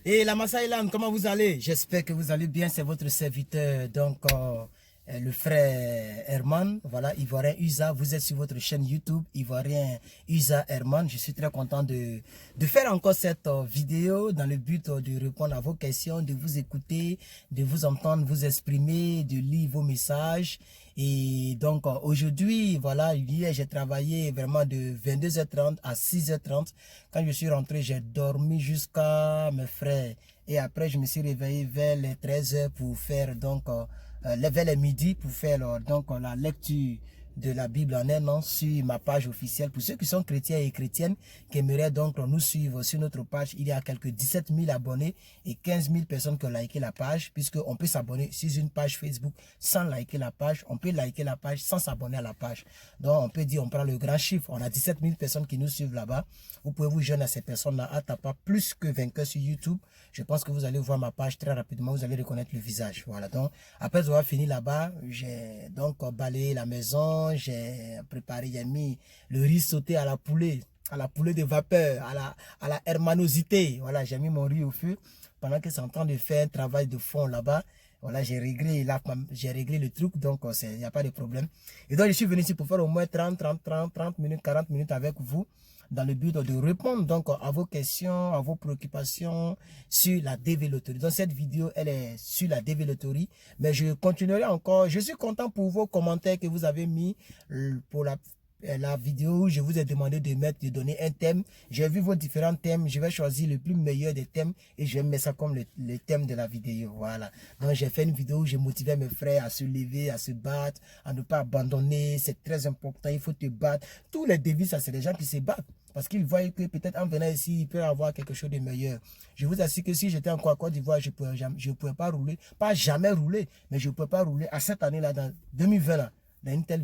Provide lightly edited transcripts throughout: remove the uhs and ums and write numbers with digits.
Et la Masaïlan, comment vous allez? J'espère que vous allez bien, c'est votre serviteur, le frère Herman, voilà, Ivoirien Usa, vous êtes sur votre chaîne YouTube, Ivoirien Usa Herman. Je suis très content de faire encore cette vidéo dans le but de répondre à vos questions, de vous écouter, de vous entendre, vous exprimer, de lire vos messages. Et donc aujourd'hui, voilà, hier j'ai travaillé vraiment de 22h30 à 6h30. Quand je suis rentré, j'ai dormi jusqu'à mes frères. Et après, je me suis réveillé vers les 13h pour faire vers les midi pour faire la lecture de la Bible en un an sur ma page officielle. Pour ceux qui sont chrétiens et chrétiennes qui aimeraient donc nous suivre sur notre page, il y a quelques 17 000 abonnés et 15 000 personnes qui ont liké la page, puisqu'on peut s'abonner sur une page Facebook sans liker la page, on peut liker la page sans s'abonner à la page. Donc on peut dire, on prend le grand chiffre, on a 17 000 personnes qui nous suivent là-bas. Vous pouvez vous joindre à ces personnes-là à tapant plus que vainqueur sur YouTube. Je pense que vous allez voir ma page très rapidement, vous allez reconnaître le visage. Voilà, donc après avoir fini là-bas, j'ai donc balayé la maison, j'ai préparé, j'ai mis le riz sauté à la poulet de vapeur, à la hermanosité. Voilà, j'ai mis mon riz au feu pendant que c'est en train de faire un travail de fond là-bas. Voilà, j'ai réglé le truc, donc il n'y a pas de problème. Et donc, je suis venu ici pour faire au moins 30 minutes, 40 minutes avec vous, dans le but de répondre donc à vos questions, à vos préoccupations sur la développerie. Donc cette vidéo, elle est sur la développerie, mais je continuerai encore. Je suis content pour vos commentaires que vous avez mis pour la vidéo où je vous ai demandé de donner un thème. J'ai vu vos différents thèmes, je vais choisir le plus meilleur des thèmes et je vais mettre ça comme le thème de la vidéo. Voilà. Donc j'ai fait une vidéo où je motivais mes frères à se lever, à se battre, à ne pas abandonner. C'est très important, il faut te battre. Tous les défis, ça c'est des gens qui se battent. Parce qu'ils voient que peut-être en venant ici, ils peuvent avoir quelque chose de meilleur. Je vous assure que si j'étais encore à Côte d'Ivoire, je ne pourrais pas rouler. Pas jamais rouler, mais je ne pourrais pas rouler à cette année-là, dans 2020, là, dans un tel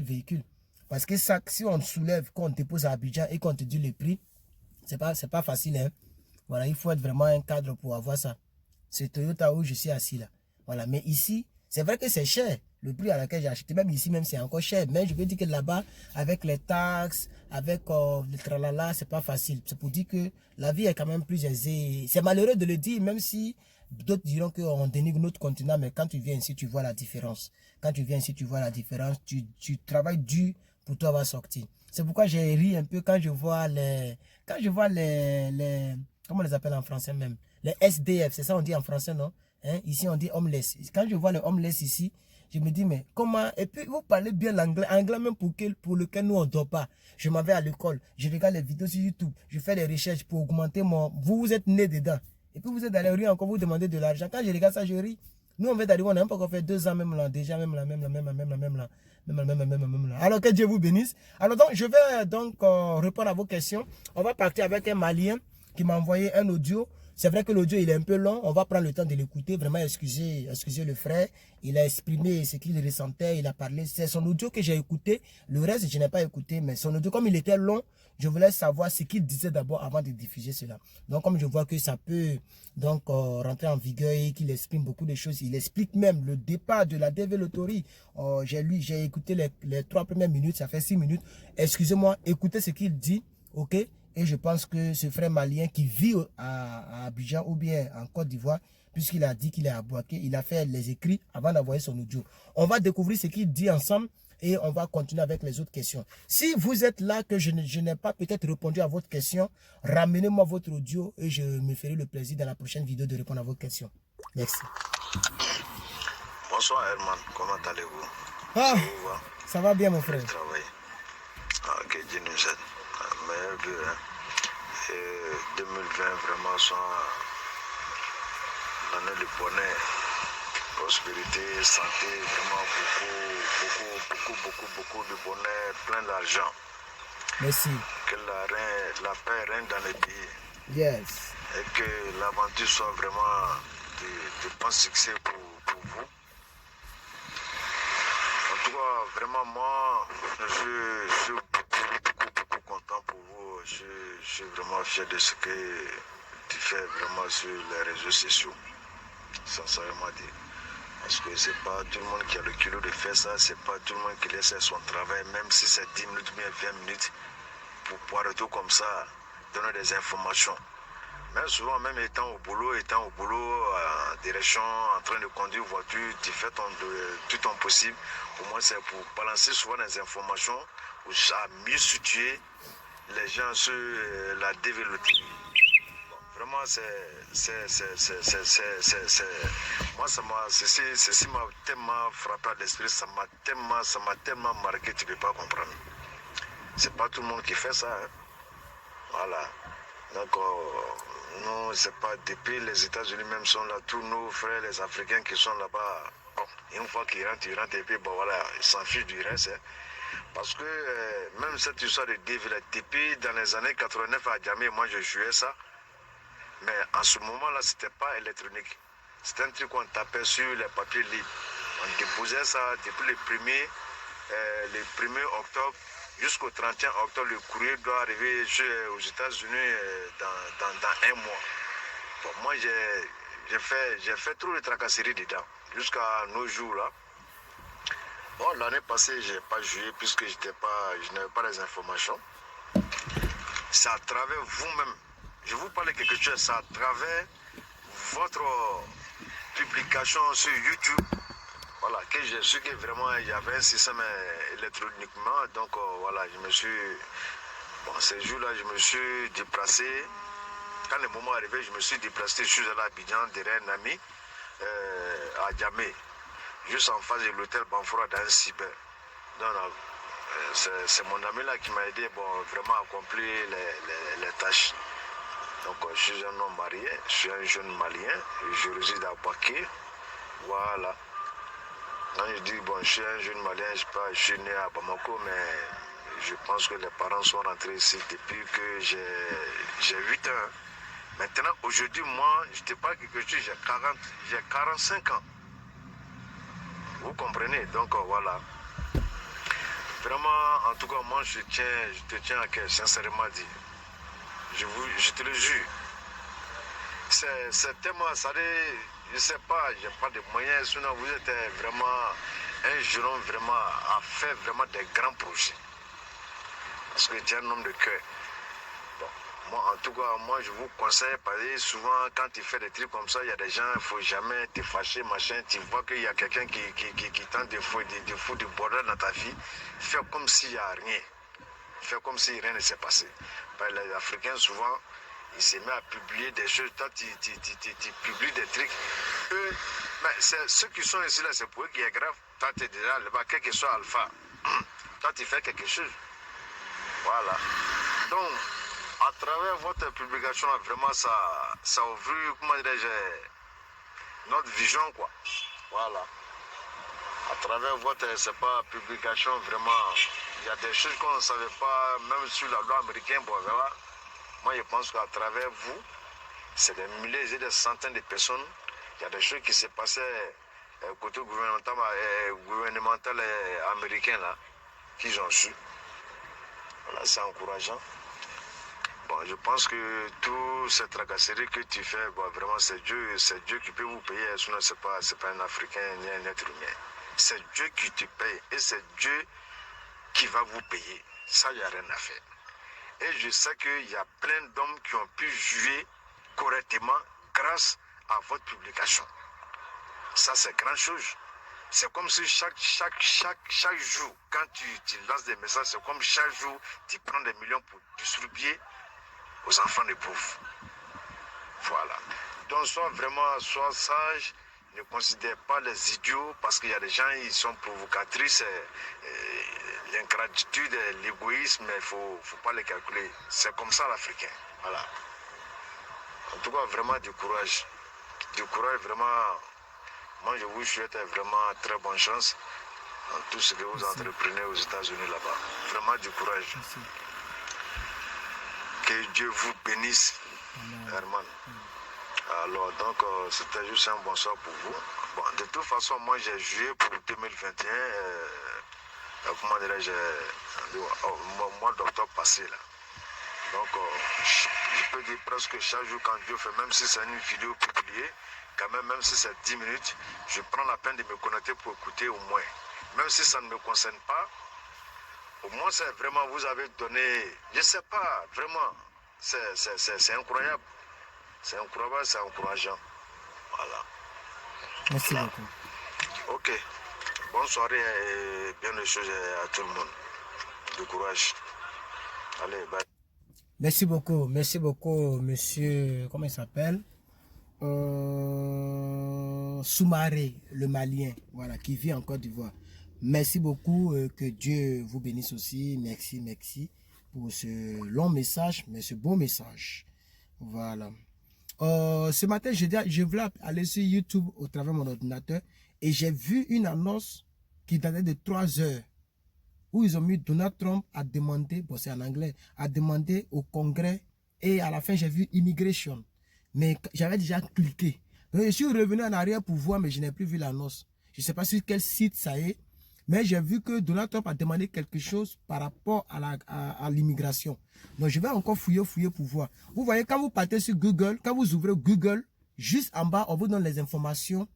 véhicule. Parce que ça, si on soulève, qu'on dépose à Abidjan et qu'on te dit le prix, c'est pas facile. Hein? Voilà, il faut être vraiment un cadre pour avoir ça. C'est Toyota où je suis assis là. Voilà, mais ici, c'est vrai que c'est cher. Le prix à laquelle j'ai acheté, même ici, même c'est encore cher. Mais je veux dire que là-bas, avec les taxes, avec le tralala, c'est pas facile. C'est pour dire que la vie est quand même plus aisée. C'est malheureux de le dire, même si d'autres diront qu'on dénigre notre continent, mais quand tu viens ici, tu vois la différence. Quand tu viens ici, tu vois la différence. Tu travailles dur pour toi avoir sorti. C'est pourquoi j'ai ri un peu quand je vois comment on les appelle en français même? Les SDF, c'est ça on dit en français, non? Hein? Ici, on dit homeless. Quand je vois les homeless ici, je me dis, mais comment? Et puis, vous parlez bien l'anglais, anglais même pour lequel nous, on ne dort pas. Je m'en vais à l'école, je regarde les vidéos sur YouTube, je fais des recherches pour augmenter mon... Vous êtes né dedans. Et puis, vous êtes dans les rues encore, vous demandez de l'argent. Quand je regarde ça, je ris. Nous, on va d'arriver, on n'a même pas encore fait 2 ans même là, déjà, même là. Alors que Dieu vous bénisse. Alors donc, je vais donc répondre à vos questions. On va partir avec un Malien qui m'a envoyé un audio. C'est vrai que l'audio il est un peu long, on va prendre le temps de l'écouter, vraiment excusez le frère, il a exprimé ce qu'il ressentait, il a parlé, c'est son audio que j'ai écouté, le reste je n'ai pas écouté, mais son audio comme il était long, je voulais savoir ce qu'il disait d'abord avant de diffuser cela. Donc comme je vois que ça peut donc rentrer en vigueur et qu'il exprime beaucoup de choses, il explique même le départ de la développerie. J'ai écouté les 3 premières minutes, ça fait 6 minutes, excusez-moi, écoutez ce qu'il dit, ok? Et je pense que ce frère malien qui vit à Abidjan ou bien en Côte d'Ivoire, puisqu'il a dit qu'il est à Bouaké, il a fait les écrits avant d'envoyer son audio. On va découvrir ce qu'il dit ensemble et on va continuer avec les autres questions. Si vous êtes là que je n'ai pas peut-être répondu à votre question, ramenez-moi votre audio et je me ferai le plaisir dans la prochaine vidéo de répondre à vos questions. Merci. Bonsoir Herman, comment allez-vous? Ah, ça va bien mon frère. Ah, que Dieu nous aide. Meilleur Dieu, hein. Et 2020 vraiment sont l'année de bonheur, prospérité, santé, vraiment beaucoup de bonheur, plein d'argent. Merci. Que la paix règne dans le pays. Yes. Et que l'aventure soit vraiment de bon succès pour vous. En tout cas, vraiment moi, je suis beaucoup content pour vous. Je suis vraiment fier de ce que tu fais vraiment sur les réseaux sociaux. Sincèrement dit. Parce que c'est pas tout le monde qui a le culot de faire ça, c'est pas tout le monde qui laisse son travail, même si c'est 10 minutes ou bien 20 minutes, pour pouvoir tout comme ça, donner des informations. Mais souvent, même étant au boulot, en direction, en train de conduire voiture, tu fais tout ton possible. Au moins, c'est pour balancer souvent des informations ou à mieux situer les gens sur la développer. Vraiment, moi, ceci m'a tellement frappé à l'esprit, ça m'a tellement marqué, tu ne peux pas comprendre. C'est pas tout le monde qui fait ça. Hein. Voilà. Donc, nous, c'est pas depuis les États-Unis même sont là, tous nos frères, les Africains qui sont là-bas, bon, une fois qu'ils rentrent, et puis bon, voilà, ils s'en fichent du reste. Hein. Parce que même cette histoire de dévillage, depuis dans les années 89 à Djamé, moi je jouais ça. Mais en ce moment-là, c'était pas électronique. C'était un truc qu'on tapait sur les papiers libres. On déposait ça depuis le 1er octobre jusqu'au 31 octobre. Le courrier doit arriver aux États-Unis dans un mois. Bon, moi, j'ai fait trop de tracasseries dedans jusqu'à nos jours là. Bon, l'année passée, je n'ai pas joué puisque je n'avais pas les informations. C'est à travers vous-même. Je vous parle de quelque chose, c'est à travers votre publication sur YouTube. Voilà, que j'ai su que vraiment il y avait un système électroniquement. Donc voilà, bon, ces jours-là, je me suis déplacé. Quand le moment est arrivé, je me suis déplacé, je suis allé à Abidjan derrière un ami à Djamé, juste en face de l'hôtel Banfora dans un cyber. Donc, c'est mon ami là qui m'a aidé vraiment à accomplir les tâches. Donc je suis un homme marié, je suis un jeune malien, je réside à Baké. Voilà. Quand je dis je suis un jeune malien, je suis né à Bamako, mais je pense que les parents sont rentrés ici depuis que j'ai 8 ans. Maintenant, aujourd'hui, moi, je te parle quelque chose, j'ai 45 ans. Vous comprenez? Donc voilà. Vraiment, en tout cas, moi, je te tiens à cœur, sincèrement dit. Je te le jure. C'est tellement, ça dit, je ne sais pas, je n'ai pas de moyens, sinon vous êtes vraiment un jeune homme vraiment à faire vraiment des grands projets. Parce que tu es un homme de cœur. Bon, moi, en tout cas, moi, je vous conseille, parce que souvent, quand tu fais des trucs comme ça, il y a des gens, il ne faut jamais te fâcher, machin. Tu vois qu'il y a quelqu'un qui tente de foutre du bordel dans ta vie. Fais comme s'il n'y a rien. Fais comme si rien ne s'est passé. Parce que les Africains, souvent, ils se mettent à publier des choses. Toi, tu publies des trucs. Eux, mais ceux qui sont ici, là, c'est pour eux qui est grave. Toi, tu es déjà là-bas, quel que soit Alpha. Toi, tu fais quelque chose. Voilà. Donc, à travers votre publication, vraiment, ça a ouvert, comment dirais-je, notre vision, quoi. Voilà. À travers votre, c'est pas publication, vraiment, il y a des choses qu'on ne savait pas, même sur la loi américaine, bon, voilà. Moi, je pense qu'à travers vous, c'est des milliers et des centaines de personnes. Il y a des choses qui se passaient côté gouvernemental américain, là, qu'ils ont su. Voilà, c'est encourageant. Bon, je pense que toutes ces tracasseries que tu fais, bon, vraiment, c'est Dieu qui peut vous payer. Sinon, c'est pas un Africain ni un être humain. C'est Dieu qui te paye et c'est Dieu qui va vous payer. Ça, il n'y a rien à faire. Et je sais qu'il y a plein d'hommes qui ont pu jouer correctement grâce à votre publication. Ça, c'est grande chose. C'est comme si chaque jour, quand tu lances des messages, c'est comme chaque jour, tu prends des millions pour distribuer aux enfants des pauvres. Voilà. Donc, sois sage, ne considère pas les idiots, parce qu'il y a des gens, ils sont provocatrices, l'ingratitude, l'égoïsme, il ne faut pas les calculer. C'est comme ça l'Africain. Voilà. En tout cas, vraiment du courage. Du courage, vraiment. Moi, je vous souhaite vraiment très bonne chance dans tout ce que vous entreprenez aux États-Unis là-bas. Vraiment du courage. Merci. Que Dieu vous bénisse, Herman. Alors, donc, c'était juste un bonsoir pour vous. Bon, de toute façon, moi, j'ai joué pour 2021, comment dirais-je, au mois d'octobre passé, là. Donc, je peux dire presque chaque jour quand Dieu fait, même si c'est une vidéo publiée, quand même si c'est 10 minutes, je prends la peine de me connecter pour écouter au moins. Même si ça ne me concerne pas, au moins, c'est vraiment, vous avez donné, je ne sais pas, vraiment, c'est incroyable. c'est encourageant. Voilà. Merci beaucoup. Ok. Bonne soirée et bien de choses à tout le monde. Du courage. Allez, bye. Merci beaucoup, monsieur, comment il s'appelle? Soumaré, le Malien, voilà, qui vit en Côte d'Ivoire. Merci beaucoup, que Dieu vous bénisse aussi. Merci pour ce long message, mais ce beau message. Voilà. Ce matin, je voulais aller sur YouTube au travers de mon ordinateur et j'ai vu une annonce qui datait de 3 heures où ils ont mis Donald Trump à demander, bon c'est en anglais, à demander au Congrès et à la fin j'ai vu Immigration. Mais j'avais déjà cliqué. Donc, je suis revenu en arrière pour voir mais je n'ai plus vu l'annonce. Je ne sais pas sur quel site ça est, mais j'ai vu que Donald Trump a demandé quelque chose par rapport à l'immigration. Donc je vais encore fouiller pour voir. Vous voyez, quand vous partez sur Google, quand vous ouvrez Google, juste en bas, on vous donne les informations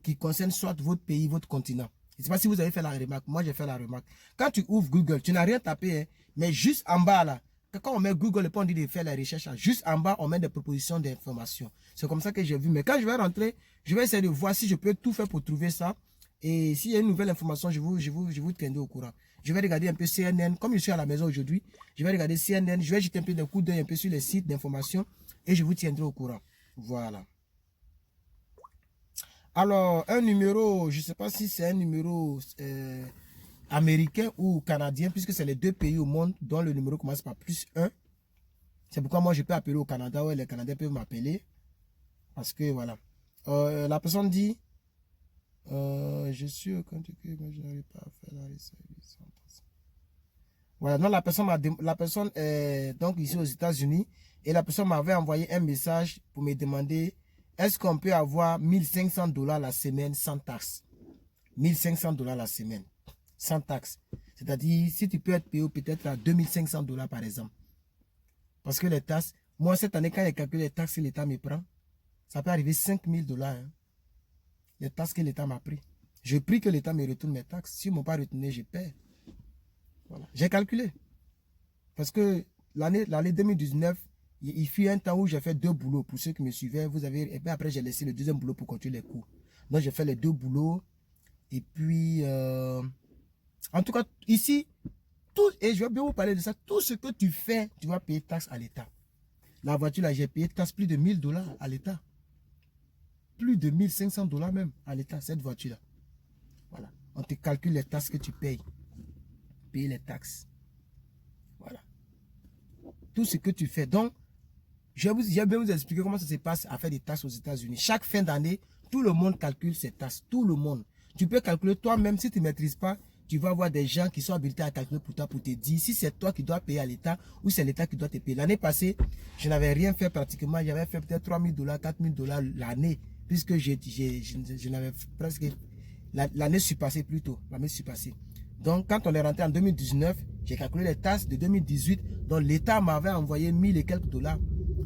qui concernent soit votre pays, votre continent. Je ne sais pas si vous avez fait la remarque. Moi, j'ai fait la remarque. Quand tu ouvres Google, tu n'as rien tapé, hein, mais juste en bas, là, quand on met Google, et on dit de faire la recherche, là, juste en bas, on met des propositions d'informations. C'est comme ça que j'ai vu. Mais quand je vais rentrer, je vais essayer de voir si je peux tout faire pour trouver ça. Et s'il y a une nouvelle information, je vous tiendrai au courant. Je vais regarder un peu CNN. Comme je suis à la maison aujourd'hui, je vais regarder CNN. Je vais jeter un peu de coup d'œil un peu sur les sites d'information et je vous tiendrai au courant. Voilà. Alors, un numéro, je ne sais pas si c'est un numéro américain ou canadien, puisque c'est les deux pays au monde dont le numéro commence par +1. C'est pourquoi moi, je peux appeler au Canada, ouais, les Canadiens peuvent m'appeler. Parce que, voilà. La personne dit, je suis au Kentucky, mais je n'arrive pas à faire la réservation. Voilà, donc la personne est donc ici aux États-Unis et la personne m'avait envoyé un message pour me demander est-ce qu'on peut avoir $1500 la semaine sans taxe. $1500 la semaine sans taxe. C'est-à-dire, si tu peux être payé peut-être à $2500 par exemple. Parce que les taxes, moi cette année, quand j'ai calculé les taxes que l'État me prend, ça peut arriver $5000. Hein, les taxes que l'État m'a pris. Je prie que l'État me retourne mes taxes. S'ils ne m'ont pas retourné, je perds. Voilà. J'ai calculé. Parce que l'année 2019, il fut un temps où j'ai fait 2 boulots. Pour ceux qui me suivaient, vous avez. Et puis après, j'ai laissé le deuxième boulot pour continuer les cours. Donc, j'ai fait les 2 boulots. Et puis, en tout cas, ici, tout, et je vais bien vous parler de ça, tout ce que tu fais, tu vas payer taxe à l'État. La voiture, là, j'ai payé taxe plus de $1000 à l'État. Plus de $1500 même à l'État, cette voiture-là. Voilà. On te calcule les taxes que tu payes. Payer les taxes. Voilà. Tout ce que tu fais. Donc, je vais bien vous expliquer comment ça se passe à faire des taxes aux États-Unis. Chaque fin d'année, tout le monde calcule ses taxes. Tout le monde. Tu peux calculer toi-même. Si tu ne maîtrises pas, tu vas avoir des gens qui sont habilités à calculer pour toi, pour te dire si c'est toi qui dois payer à l'État ou c'est l'État qui doit te payer. L'année passée, je n'avais rien fait pratiquement. J'avais fait peut-être $3000, $4000 l'année. Puisque je n'avais presque... L'année surpassée plutôt. L'année surpassée. Donc, quand on est rentré en 2019, j'ai calculé les taxes de 2018. Donc, l'État m'avait envoyé 1000 et quelques dollars.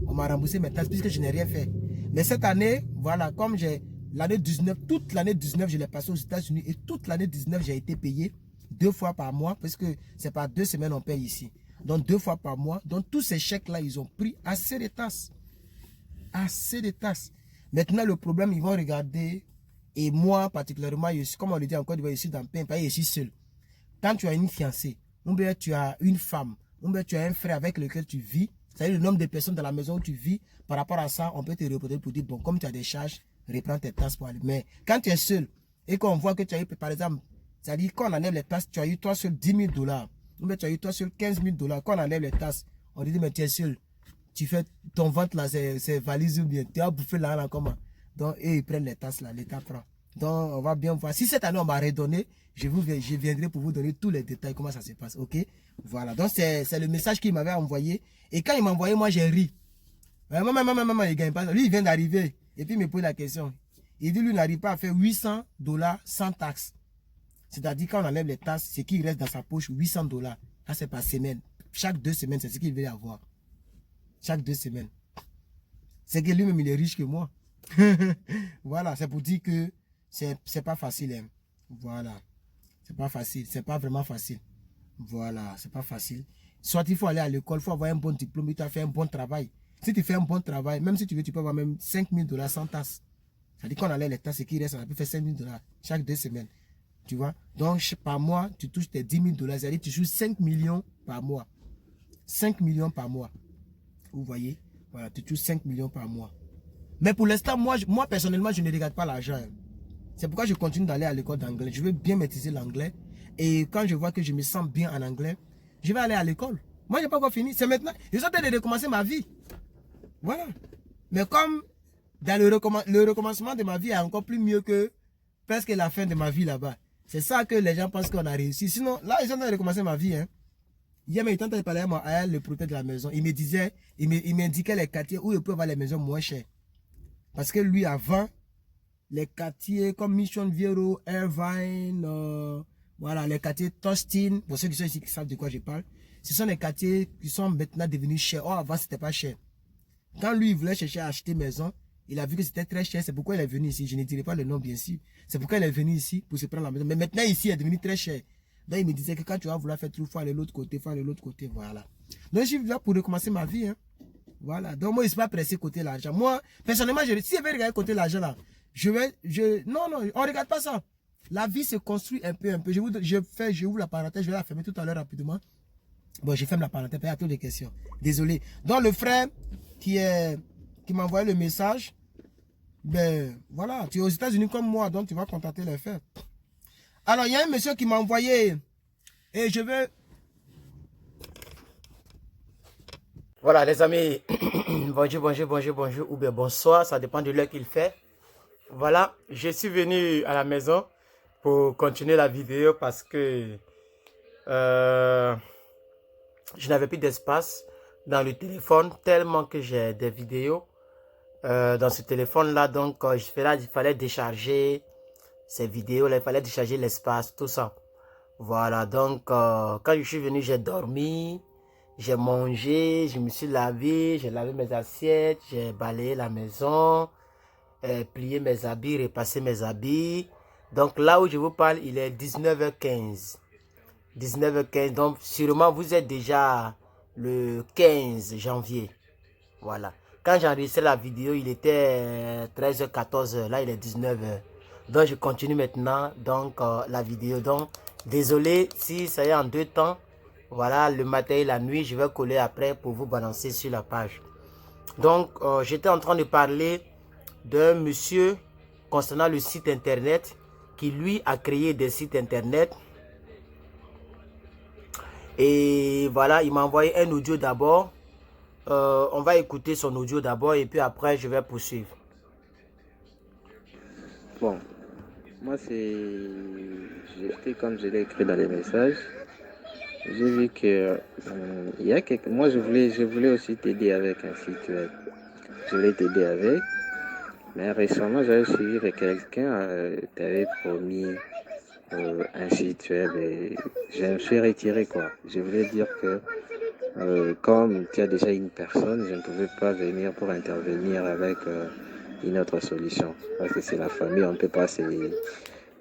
On m'a remboursé mes taxes puisque je n'ai rien fait. Mais cette année, voilà, comme j'ai l'année 19, toute l'année 19, je l'ai passé aux États-Unis et toute l'année 19, j'ai été payé 2 fois par mois parce que c'est pas 2 semaines on paye ici. Donc, 2 fois par mois. Donc, tous ces chèques-là, ils ont pris assez de taxes. Assez de taxes. Maintenant, le problème, ils vont regarder. Et moi, particulièrement, comme on le dit encore, je suis dans un pays, je suis seul. Quand tu as une fiancée, ou bien tu as une femme, ou bien tu as un frère avec lequel tu vis, c'est-à-dire le nombre de personnes dans la maison où tu vis, par rapport à ça, on peut te reporter pour dire, bon, comme tu as des charges, reprends tes taxes pour aller. Mais quand tu es seul, et qu'on voit que tu as eu, par exemple, c'est-à-dire quand on enlève les taxes, tu as eu toi seul $10 000, ou bien tu as eu toi seul $15 000, quand on enlève les taxes, on dit, mais tu es seul, tu fais ton ventre là, c'est valise ou bien, tu as bouffé là, comment? Donc, et ils prennent les tasses là, l'État prend. Donc, on va bien voir. Si cette année, on m'a redonné, je viendrai pour vous donner tous les détails, comment ça se passe, ok? Voilà, donc c'est le message qu'il m'avait envoyé. Et quand il m'a envoyé, moi, j'ai ri. Maman, il gagne pas. Lui, il vient d'arriver. Et puis, il me pose la question. Il dit, lui, il n'arrive pas à faire $800 sans taxes. C'est-à-dire, quand on enlève les taxes, c'est qu'il reste dans sa poche $800. Là, c'est par semaine. Chaque 2 semaines, c'est ce qu'il veut avoir. Chaque 2 semaines. C'est que lui-même, il est riche que moi. Voilà, c'est pour dire que c'est pas facile. Hein. Voilà. C'est pas facile. C'est pas vraiment facile. Voilà, c'est pas facile. Soit il faut aller à l'école, il faut avoir un bon diplôme, il faut faire un bon travail. Si tu fais un bon travail, même si tu veux, tu peux avoir même 5 000 $ sans tasse. Ça dit qu'on enlève les tasses et qu'il reste, on a pu faire 5 000 $ chaque 2 semaines. Tu vois? Donc, par mois, tu touches tes 10 000 $. C'est-à-dire tu joues 5 millions par mois. 5 millions par mois. Vous voyez? Voilà, tu touches 5 millions par mois. Mais pour l'instant, moi personnellement, je ne regarde pas l'argent. C'est pourquoi je continue d'aller à l'école d'anglais. Je veux bien maîtriser l'anglais. Et quand je vois que je me sens bien en anglais, je vais aller à l'école. Moi, je n'ai pas encore fini. C'est maintenant. Je suis en train de recommencer ma vie. Voilà. Mais comme dans le recommencement de ma vie est encore plus mieux que presque la fin de ma vie là-bas. C'est ça que les gens pensent qu'on a réussi. Sinon, là, ils sont en train de recommencer ma vie. Hein. Hier, il tentait de parler à moi, à le propriétaire de la maison. Il me disait, il m'indiquait les quartiers où il peut avoir les maisons moins chères. Parce que lui, avant, les quartiers comme Mission Viejo, Irvine, voilà, les quartiers Tostin, pour ceux qui sont ici qui savent de quoi je parle, ce sont les quartiers qui sont maintenant devenus chers. Oh, avant, c'était pas cher. Quand lui, il voulait chercher à acheter maison, il a vu que c'était très cher. C'est pourquoi il est venu ici. Je ne dirai pas le nom, bien sûr. C'est pourquoi il est venu ici pour se prendre la maison. Mais maintenant, ici, il est devenu très cher. Donc, il me disait que quand tu vas vouloir faire tout, il faut aller de l'autre côté, voilà. Donc, je suis là pour recommencer ma vie. Hein. Voilà. Donc, moi, je ne suis pas pressé côté l'argent. Moi, personnellement, si je vais regarder côté l'argent, là, non, on ne regarde pas ça. La vie se construit un peu. Je ouvre la parenthèse, je vais la fermer tout à l'heure rapidement. Bon, je ferme la parenthèse, il y a toutes les questions. Désolé. Donc, le frère qui m'a envoyé le message, ben, voilà, tu es aux États-Unis comme moi, donc tu vas contacter les frères. Alors, il y a un monsieur qui m'a envoyé, et je veux... Voilà, les amis, bonjour, ou bien bonsoir, ça dépend de l'heure qu'il fait. Voilà, je suis venu à la maison pour continuer la vidéo parce que je n'avais plus d'espace dans le téléphone tellement que j'ai des vidéos dans ce téléphone-là. Donc, il fallait décharger ces vidéos-là, il fallait décharger l'espace, tout ça. Voilà, donc quand je suis venu, j'ai dormi, j'ai mangé, je me suis lavé, j'ai lavé mes assiettes, j'ai balayé la maison, plié mes habits, repassé mes habits. Donc là où je vous parle, il est 19h15. 19h15, donc sûrement vous êtes déjà le 15 janvier. Voilà. Quand j'ai enregistré la vidéo, il était 13h, 14h. Là, il est 19h. Donc, je continue maintenant donc la vidéo. Donc, désolé si ça y est en deux temps. Voilà, le matin et la nuit, je vais coller après pour vous balancer sur la page. Donc, j'étais en train de parler d'un monsieur concernant le site internet qui, lui, a créé des sites internet. Et voilà, il m'a envoyé un audio d'abord. On va écouter son audio d'abord et puis après, je vais poursuivre. Bon, moi comme je l'ai écrit dans les messages, j'ai vu que il y a quelques... Moi je voulais aussi t'aider avec un site web. Je voulais t'aider avec, mais récemment j'avais suivi que quelqu'un t'avait promis un site web et je me suis retiré quoi. Je voulais dire que comme tu as déjà une personne, je ne pouvais pas venir pour intervenir avec une autre solution. Parce que c'est la famille, on ne peut pas se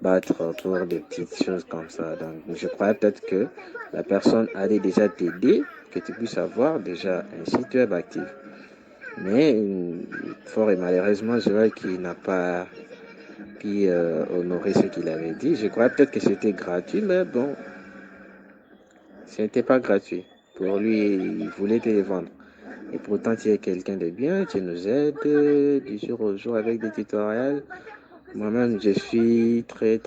battre pour des petites choses comme ça. Donc, je croyais peut-être que la personne allait déjà t'aider, que tu puisses avoir déjà un site web actif. Mais, fort et malheureusement, je vois qu'il n'a pas pu honorer ce qu'il avait dit. Je croyais peut-être que c'était gratuit, mais bon, ce n'était pas gratuit. Pour lui, il voulait te les vendre. Et pourtant, tu es quelqu'un de bien, tu nous aides du jour au jour avec des tutoriels. Moi-même, je suis très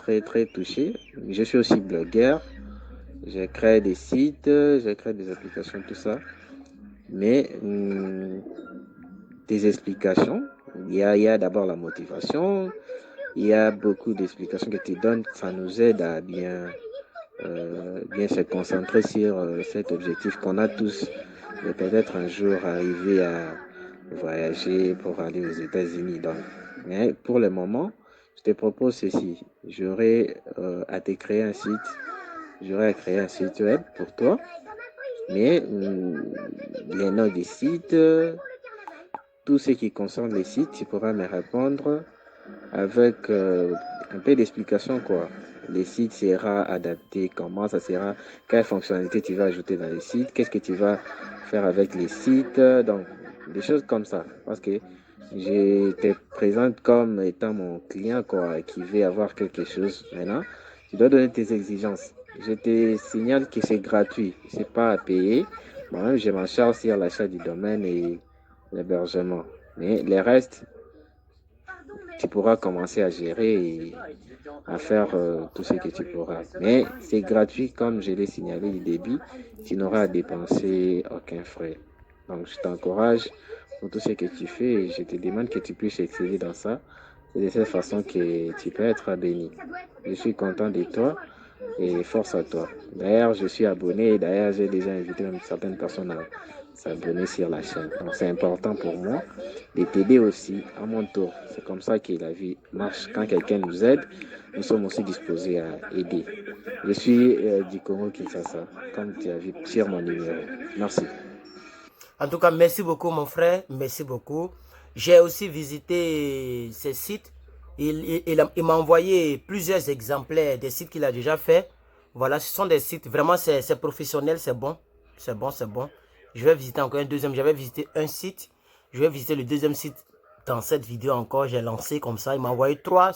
touché. Je suis aussi blogueur. J'ai créé des sites, j'ai créé des applications, tout ça. Mais des explications, il y a d'abord la motivation. Il y a beaucoup d'explications que tu donnes. Ça nous aide à bien se concentrer sur cet objectif qu'on a tous. Et peut-être un jour arriver à voyager pour aller aux États-Unis. Donc, mais pour le moment, je te propose ceci. J'aurai à te créer un site. J'aurai à créer un site web pour toi. Mais les noms des sites, tout ce qui concerne les sites, tu pourras me répondre avec un peu d'explication quoi. Les sites sera adapté, comment ça sera, quelle fonctionnalité tu vas ajouter dans les sites, qu'est-ce que tu vas faire avec les sites. Donc, des choses comme ça. Parce que j'étais présente comme étant mon client quoi, qui veut avoir quelque chose. Maintenant, tu dois donner tes exigences. Je te signale que c'est gratuit, c'est pas à payer. Moi-même, je m'en charge sur l'achat du domaine et l'hébergement. Mais les restes, tu pourras commencer à gérer et à faire tout ce que tu pourras. Mais c'est gratuit, comme je l'ai signalé du début, tu n'auras à dépenser aucun frais. Donc, je t'encourage pour tout ce que tu fais et je te demande que tu puisses exceller dans ça. C'est de cette façon que tu peux être béni. Je suis content de toi et force à toi. D'ailleurs, je suis abonné et d'ailleurs, j'ai déjà invité même certaines personnes à s'abonner sur la chaîne. Donc, c'est important pour moi de t'aider aussi à mon tour. C'est comme ça que la vie marche. Quand quelqu'un nous aide, nous sommes aussi disposés à aider. Je suis du Congo Kinshasa, comme tu as vu sur mon numéro. Merci. En tout cas, merci beaucoup mon frère, merci beaucoup. J'ai aussi visité ces sites. Il m'a envoyé plusieurs exemplaires des sites qu'il a déjà fait. Voilà, ce sont des sites, vraiment c'est professionnel, c'est bon. C'est bon, c'est bon. Je vais visiter encore un deuxième. J'avais visité un site. Je vais visiter le deuxième site dans cette vidéo encore. J'ai lancé comme ça. Il m'a envoyé trois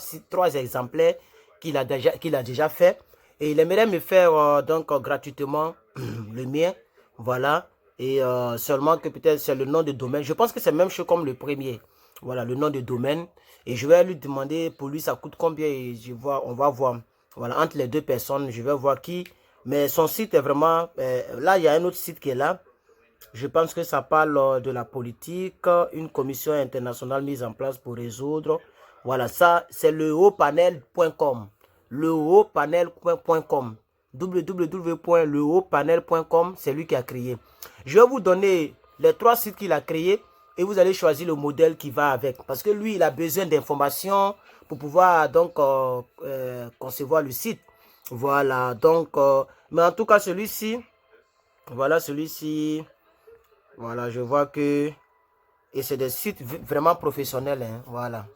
exemplaires qu'il a déjà fait. Et il aimerait me faire donc gratuitement le mien. Voilà. Et seulement que peut-être c'est le nom de domaine. Je pense que c'est même chose comme le premier. Voilà, le nom de domaine. Et je vais lui demander pour lui ça coûte combien. Et on va voir. Voilà, entre les deux personnes, je vais voir qui. Mais son site est vraiment... là, il y a un autre site qui est là. Je pense que ça parle de la politique. Une commission internationale mise en place pour résoudre. Voilà, ça, c'est le hautpanel.com. Le hautpanel.com. www.lehautpanel.com, c'est lui qui a créé. Je vais vous donner les 3 sites qu'il a créés et vous allez choisir le modèle qui va avec. Parce que lui, il a besoin d'informations pour pouvoir donc concevoir le site. Voilà, donc, mais en tout cas, celui-ci, voilà, celui-ci, voilà, je vois que, et c'est des sites vraiment professionnels, hein, voilà.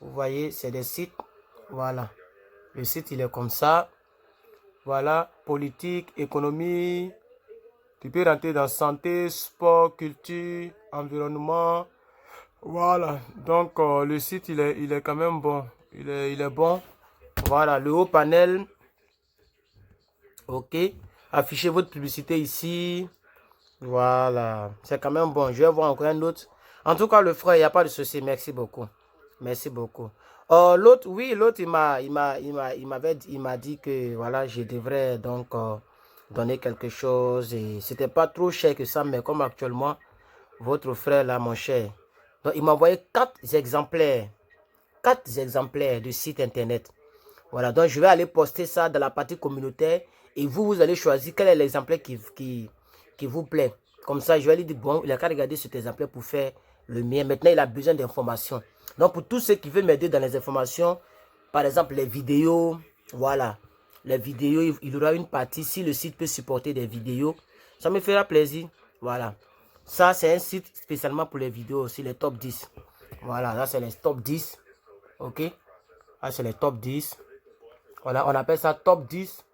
Vous voyez, c'est des sites, voilà. Le site, il est comme ça. Voilà, politique, économie. Tu peux rentrer dans santé, sport, culture, environnement. Voilà, donc le site, il est quand même bon. Il est bon. Voilà, le haut panel. Ok. Affichez votre publicité ici. Voilà, c'est quand même bon. Je vais voir encore un autre. En tout cas, le frère, il n'y a pas de souci. Merci beaucoup. Merci beaucoup. L'autre, oui, l'autre, il m'a dit que voilà, je devrais donc donner quelque chose. Et c'était pas trop cher que ça, mais comme actuellement, votre frère là, mon cher. Donc, il m'a envoyé 4 exemplaires. 4 exemplaires de site internet. Voilà, donc je vais aller poster ça dans la partie communautaire. Et vous allez choisir quel est l'exemplaire qui vous plaît. Comme ça, je vais lui dire, bon, il a qu'à regarder cet exemplaire pour faire le mien. Maintenant, il a besoin d'informations. Donc, pour tous ceux qui veulent m'aider dans les informations, par exemple, les vidéos, voilà. Les vidéos, il y aura une partie. Si le site peut supporter des vidéos, ça me fera plaisir. Voilà. Ça, c'est un site spécialement pour les vidéos aussi, les top 10. Voilà, là, c'est les top 10. OK. Là, c'est les top 10. Voilà, on appelle ça top 10.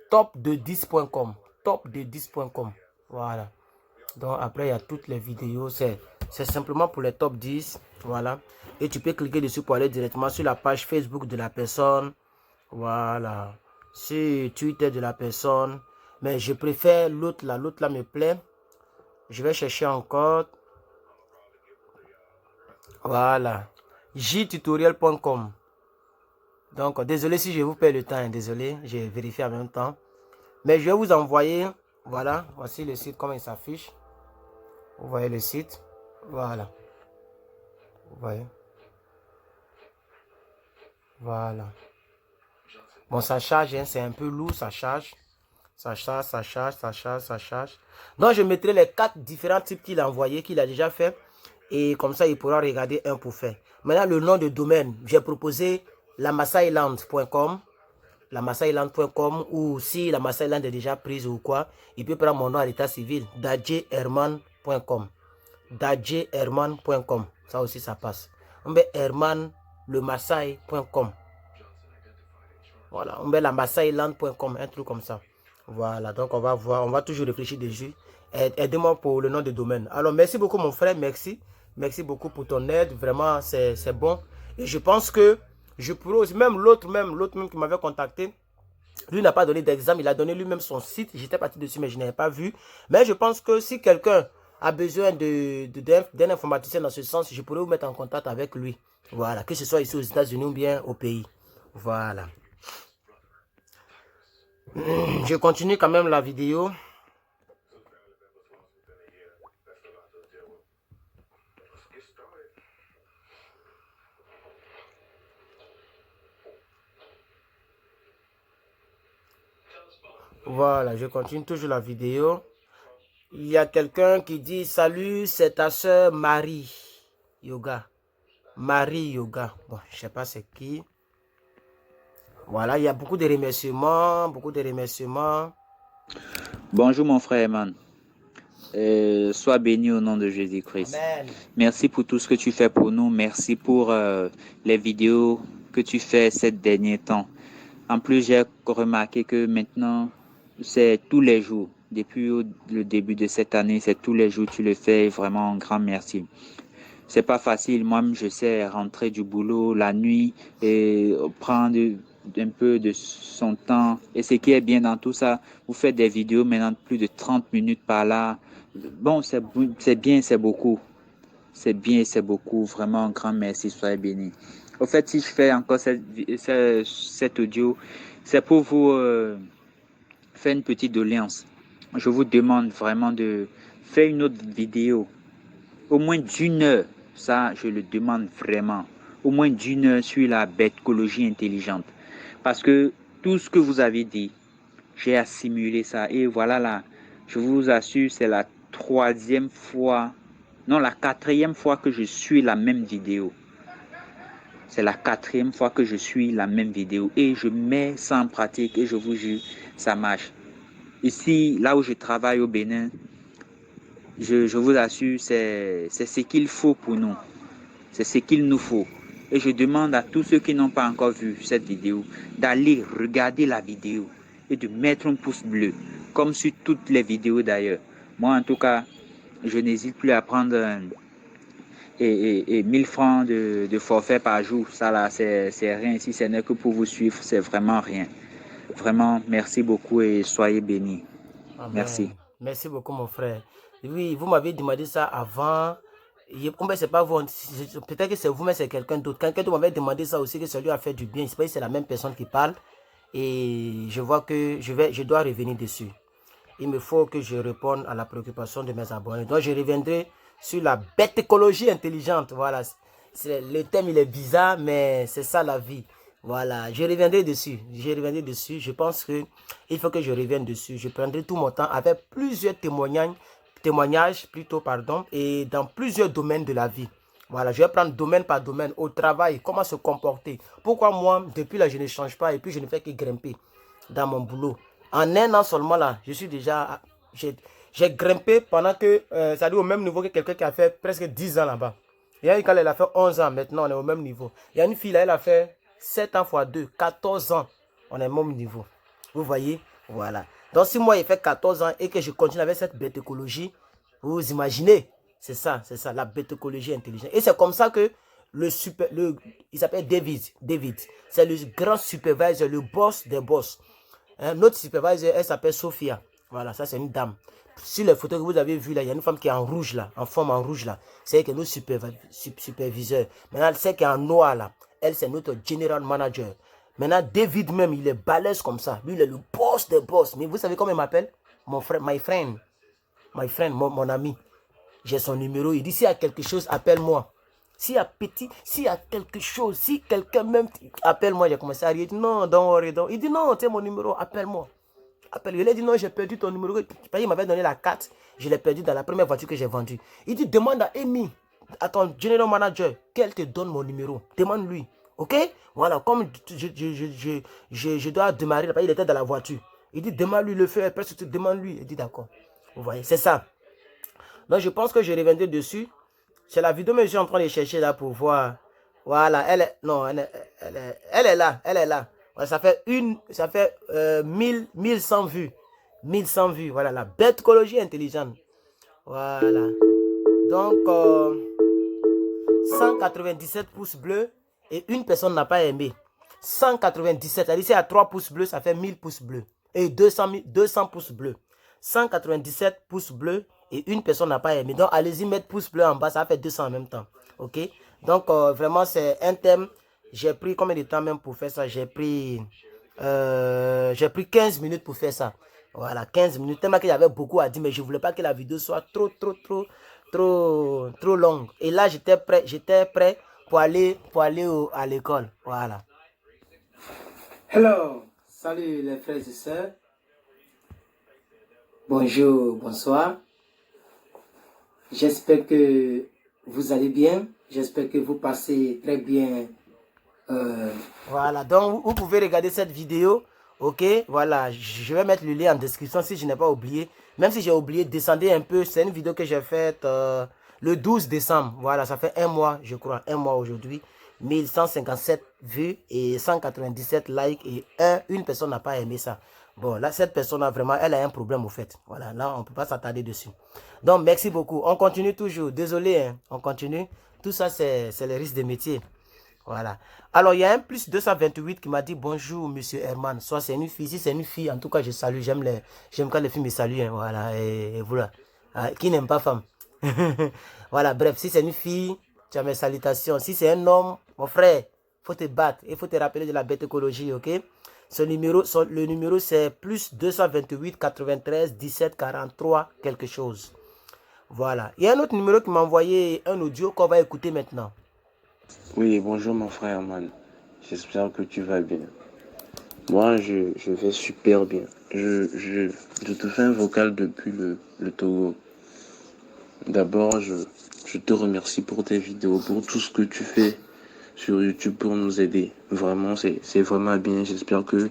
Top de 10.com. Top de 10.com. Voilà. Donc, après, il y a toutes les vidéos. C'est simplement pour les top 10. Voilà. Et tu peux cliquer dessus pour aller directement sur la page Facebook de la personne. Voilà. Sur Twitter de la personne. Mais je préfère l'autre là. L'autre là me plaît. Je vais chercher encore. Voilà. jtutorial.com. Donc, désolé si je vous perds le temps. Hein, désolé, j'ai vérifié en même temps. Mais je vais vous envoyer. Voilà. Voici le site, comment il s'affiche. Vous voyez le site. Voilà. Vous voyez. Voilà. Bon, ça charge. Hein, c'est un peu lourd. Ça charge. Ça charge, ça charge, ça charge, ça charge. Donc, je mettrai les 4 différents types qu'il a envoyés, qu'il a déjà fait. Et comme ça, il pourra regarder un pour faire. Maintenant, le nom de domaine. J'ai proposé lamassailand.com. lamassailand.com ou si la Massailand est déjà prise ou quoi, il peut prendre mon nom à l'état civil. dadjeherman.com. dadjeherman.com. Ça aussi, ça passe. On met herman lemassai.com. Voilà, on met lamassailand.com, un truc comme ça. Voilà, donc on va voir, on va toujours réfléchir dessus Aidez-moi pour le nom de domaine. Alors, merci beaucoup, mon frère. Merci. Merci beaucoup pour ton aide. Vraiment, c'est bon. Et je pense que je pourrais aussi, même l'autre même qui m'avait contacté, lui n'a pas donné d'exemple. Il a donné lui-même son site. J'étais parti dessus, mais je n'avais pas vu. Mais je pense que si quelqu'un a besoin d'un informaticien dans ce sens, je pourrais vous mettre en contact avec lui. Voilà. Que ce soit ici aux États-Unis ou bien au pays. Voilà. Je continue quand même la vidéo. Voilà, je continue toujours la vidéo. Il y a quelqu'un qui dit « Salut, c'est ta soeur Marie Yoga. » Marie Yoga. Bon, je ne sais pas c'est qui. Voilà, il y a beaucoup de remerciements, beaucoup de remerciements. Bonjour mon frère Eman. Sois béni au nom de Jésus-Christ. Merci pour tout ce que tu fais pour nous. Merci pour les vidéos que tu fais ces derniers temps. En plus, j'ai remarqué que maintenant, c'est tous les jours. Depuis le début de cette année, c'est tous les jours tu le fais. Vraiment, un grand merci. C'est pas facile. Moi-même, je sais rentrer du boulot la nuit et prendre un peu de son temps. Et ce qui est bien dans tout ça, vous faites des vidéos maintenant de plus de 30 minutes par là. Bon, c'est bien, c'est beaucoup. C'est bien, c'est beaucoup. Vraiment, un grand merci. Soyez bénis. Au fait, si je fais encore cet audio, c'est pour vous faire une petite doléance. Je vous demande vraiment de faire une autre vidéo, au moins d'1 heure. Ça, je le demande vraiment. Au moins d'1 heure sur la bêtologie intelligente. Parce que tout ce que vous avez dit, j'ai assimilé ça. Et voilà là, je vous assure, c'est la 3e fois, non, la 4e fois que je suis la même vidéo. C'est la 4e fois que je suis la même vidéo. Et je mets ça en pratique et je vous jure, ça marche. Ici, là où je travaille au Bénin, je vous assure, c'est ce qu'il faut pour nous. C'est ce qu'il nous faut. Et je demande à tous ceux qui n'ont pas encore vu cette vidéo d'aller regarder la vidéo et de mettre un pouce bleu, comme sur toutes les vidéos d'ailleurs. Moi, en tout cas, je n'hésite plus à prendre 1000 francs de forfait par jour. Ça là, c'est rien. Si ce n'est que pour vous suivre, c'est vraiment rien. Vraiment, merci beaucoup et soyez bénis. Amen. Merci. Merci beaucoup, mon frère. Oui, vous m'avez demandé ça avant. C'est pas vous, peut-être que c'est vous, mais c'est quelqu'un d'autre. Quelqu'un d'autre m'avait demandé ça aussi, que ça lui a fait du bien. C'est pas que c'est la même personne qui parle. Et je vois que je dois revenir dessus. Il me faut que je réponde à la préoccupation de mes abonnés. Donc, je reviendrai sur la bête écologie intelligente. Voilà. Le thème, il est bizarre, mais c'est ça la vie. Voilà. Je reviendrai dessus. Je pense qu'il faut que je revienne dessus. Je prendrai tout mon temps avec plusieurs témoignages plutôt, et dans plusieurs domaines de la vie. Voilà, je vais prendre domaine par domaine, au travail, comment se comporter. Pourquoi moi, depuis là, je ne change pas et puis je ne fais que grimper dans mon boulot. En 1 an seulement là, je suis déjà, j'ai grimpé pendant que, ça dit au même niveau que quelqu'un qui a fait presque 10 ans là-bas. Il y a une elle a fait 11 ans, maintenant on est au même niveau. Il y a une fille là, elle a fait 7 ans x 2, 14 ans, on est au même niveau. Vous voyez, voilà. Donc si moi, il fait 14 ans et que je continue avec cette bête écologie, vous imaginez, c'est ça, la bête écologie intelligente. Et c'est comme ça que il s'appelle David. C'est le grand supervisor, le boss des boss. Notre supervisor, elle s'appelle Sophia. Voilà, ça c'est une dame. Sur les photos que vous avez vues là, il y a une femme qui est en rouge là, en forme en rouge là. C'est elle qui est notre superviseur. Maintenant, celle qui est en noir là, elle c'est notre general manager. Maintenant, David même, il est balèze comme ça. Lui, il est le boss des boss. Mais vous savez comment il m'appelle? Mon frère, my friend, mon ami. J'ai son numéro. Il dit, s'il y a quelque chose, appelle-moi. S'il y a quelque chose, si quelqu'un même appelle-moi, j'ai commencé à rire. Il dit, non, don't worry, don't. Il dit, non, c'est mon numéro, appelle-moi. Il a dit, non, j'ai perdu ton numéro. Il m'avait donné la carte. Je l'ai perdu dans la première voiture que j'ai vendue. Il dit, demande à Amy, à ton general manager, qu'elle te donne mon numéro. Demande-lui. Ok? Voilà, comme je dois démarrer, il était dans la voiture. Il dit, demande-lui le feu, presque demande-lui. Il dit, d'accord. Vous voyez, c'est ça. Donc, je pense que je reviendrai dessus. C'est la vidéo, mais je suis en train de chercher là pour voir. Voilà, elle est là. Voilà, ça fait 1100 vues. 1100 vues. Voilà, la bêtologie intelligente. Voilà. Donc, 197 pouces bleus et une personne n'a pas aimé. 197, c'est-à-dire à 3 pouces bleus, ça fait 1000 pouces bleus. Et 200 pouces bleus. 197 pouces bleus et une personne n'a pas aimé. Donc, allez-y mettre pouce bleu en bas, ça fait 200 en même temps. Ok? Donc, vraiment, c'est un thème. J'ai pris combien de temps même pour faire ça? J'ai pris 15 minutes pour faire ça. Voilà, 15 minutes. Tellement qu'il y avait beaucoup à dire, mais je ne voulais pas que la vidéo soit trop longue. Et là, j'étais prêt pour aller à l'école. Voilà. Hello, salut les frères et sœurs. Bonjour, bonsoir. J'espère que vous allez bien. J'espère que vous passez très bien. Voilà, donc vous pouvez regarder cette vidéo. Ok, voilà, je vais mettre le lien en description si je n'ai pas oublié. Même si j'ai oublié, descendez un peu. C'est une vidéo que j'ai faite le 12 décembre. Voilà, ça fait un mois, je crois, un mois aujourd'hui. 1157 vues et 197 likes et une personne n'a pas aimé ça. Bon, là, cette personne a vraiment, elle a un problème au fait. Voilà, là, on ne peut pas s'attarder dessus. Donc, merci beaucoup. On continue toujours. Désolé, hein, on continue. Tout ça, c'est les risques de métier. Voilà. Alors, il y a un plus 228 qui m'a dit bonjour, monsieur Herman. Soit c'est une fille. Si c'est une fille, en tout cas, je salue. J'aime quand les filles me saluent. Hein, voilà. Et voilà. Ah, qui n'aime pas femme? Voilà. Bref, si c'est une fille, tu as mes salutations. Si c'est un homme, mon frère, faut te battre. Il faut te rappeler de la bête écologie, ok? Le numéro, c'est plus 228 93 17 43 quelque chose. Voilà. Il y a un autre numéro qui m'a envoyé un audio qu'on va écouter maintenant. Oui, bonjour mon frère Man. J'espère que tu vas bien. Moi, je vais super bien. Je te fais un vocal depuis le Togo. D'abord, je te remercie pour tes vidéos, pour tout ce que tu fais sur YouTube pour nous aider. Vraiment, c'est vraiment bien. J'espère que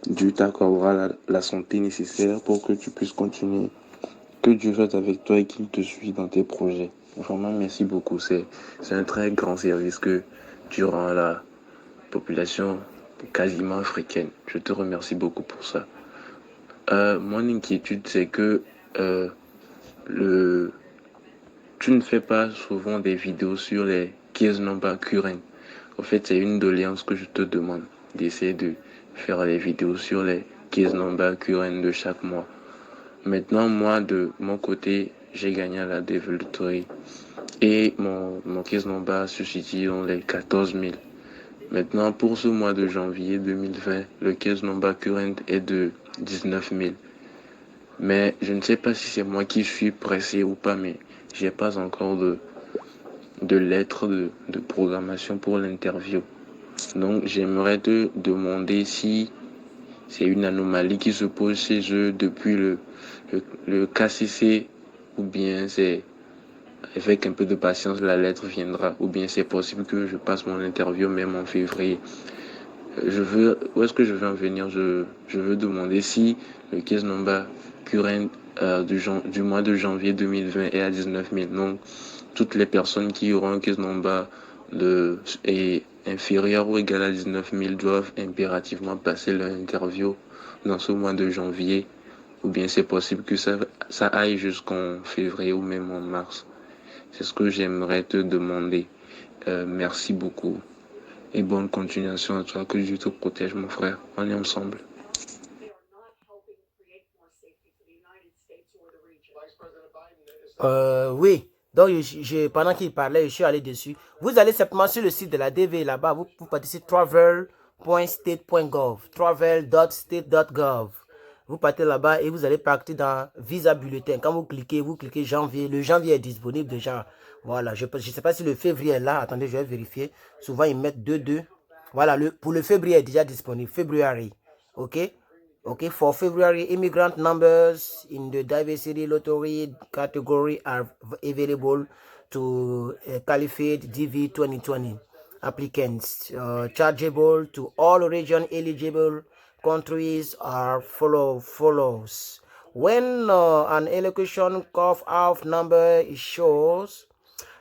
Dieu t'accordera la santé nécessaire pour que tu puisses continuer. Que Dieu soit avec toi et qu'il te suive dans tes projets. Vraiment, merci beaucoup. C'est un très grand service que tu rends à la population quasiment africaine. Je te remercie beaucoup pour ça. Mon inquiétude, c'est que tu ne fais pas souvent des vidéos sur les case number current. En fait, c'est une doléance que je te demande d'essayer de faire des vidéos sur les case number current de chaque mois. Maintenant, moi, de mon côté, j'ai gagné à la Devolutory et mon case number se situe dans les 14 000. Maintenant, pour ce mois de janvier 2020, le case number current est de 19 000. Mais je ne sais pas si c'est moi qui suis pressé ou pas, mais j'ai pas encore de lettre de programmation pour l'interview. Donc, j'aimerais te demander si c'est une anomalie qui se pose chez eux depuis le KCC, ou bien c'est avec un peu de patience la lettre viendra, ou bien c'est possible que je passe mon interview même en février. Où est-ce que je veux en venir? Je veux demander si le case number current du mois de janvier 2020 est à 19 000. Donc, toutes les personnes qui auront un case number est inférieur ou égal à 19 000 doivent impérativement passer leur interview dans ce mois de janvier, ou bien c'est possible que ça aille jusqu'en février ou même en mars. C'est ce que j'aimerais te demander. Merci beaucoup et bonne continuation à toi. Que Dieu te protège, mon frère. On est ensemble. Oui. Donc, pendant qu'il parlait, je suis allé dessus. Vous allez simplement sur le site de la DV là-bas. Vous partez sur travel.state.gov. Travel.state.gov. Vous partez là-bas et vous allez partir dans Visa Bulletin. Quand vous cliquez janvier. Le janvier est disponible déjà. Voilà. Je ne sais pas si le février est là. Attendez, je vais vérifier. Souvent, ils mettent 2-2. Voilà. Pour le février est déjà disponible. February. OK? Okay, for February, immigrant numbers in the diversity lottery category are available to Caliphate DV 2020 applicants. Chargeable to all region eligible countries are follows. When an allocation cutoff number shows,